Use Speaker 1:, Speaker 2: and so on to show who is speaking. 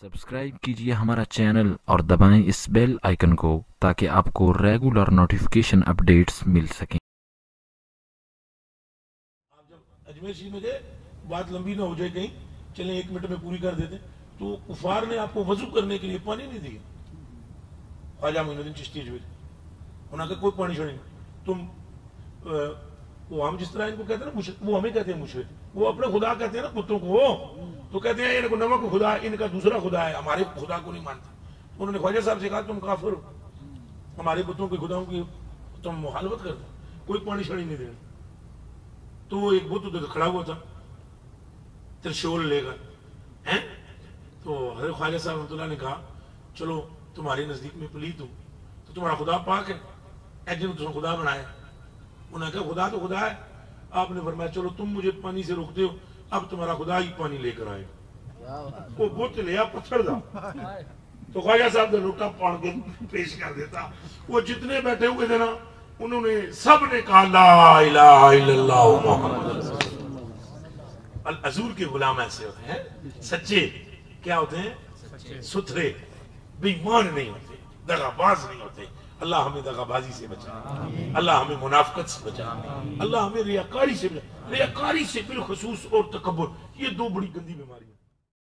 Speaker 1: Subscribe कीजिए हमारा channel और दबाएं इस बेल आइकन को ताकि आपको रेगुलर नोटिफिकेशन अपडेट्स मिल सकें।
Speaker 2: आप जब अजमेर शरीफ में गए, बात लंबी ना हो जाए कहीं, चलें 1 मिनट में पूरी कर देते, तो कुफार ने आपको वजू करने के लिए पानी नहीं दिया। ख्वाजा मोइनुद्दीन चिश्ती उन्होंने कहा कोई पानी छोड़ी नहीं, तुम वो हम जिस तरह इनको कहते हैं ना, वो हमें कहते हैं मुशरिक, वो अपने खुदा कहते हैं ना कुत्तों को, तो कहते हैं इनको नमक खुदा, इनका दूसरा खुदा है, हमारे खुदा को नहीं मानते। उन्होंने ख्वाजा साहब से कहा तुम काफिर हो, हमारे बुतों के खुदाओं की तुम मुखालफत कर दो, कोई पानी छड़ी नहीं देना। तो वो एक बुत उधर खड़ा हुआ था त्रिशूल लेकर, हैं, तो हजरत ख्वाजा साहब रहमतुल्लाह ने कहा चलो तुम्हारे नजदीक में पलीत हूं, तो तुम्हारा खुदा पाक है, ऐसे तुम खुदा बनाया। उन्होंने कहा खुदा तो खुदा है। आपने फरमाया चलो तुम मुझे पानी से रोकते हो, अब तुम्हारा खुदा ही पानी लेकर आएगा। वो बुत लिया पत्थर था, तो ख्वाजा साहब ने लोटा पान के पेश कर देता। वो जितने बैठे हुए थे ना, उन्होंने सब ने कहा ला इलाहा इल्लल्लाह मुहम्मद। अल अजूर के गुलाम ऐसे होते हैं, सच्चे क्या होते हैं, सुथरे, बेईमान नहीं होते, दगाबाज नहीं होते। अल्लाह हमें दगाबाजी से बचा, अल्लाह हमें मुनाफिकत से बचा, अल्लाह हमें रियाकारी से बचा। रियाकारी से बिलखुसूस और तकब्बुर, ये 2 बड़ी गंदी बीमारी है।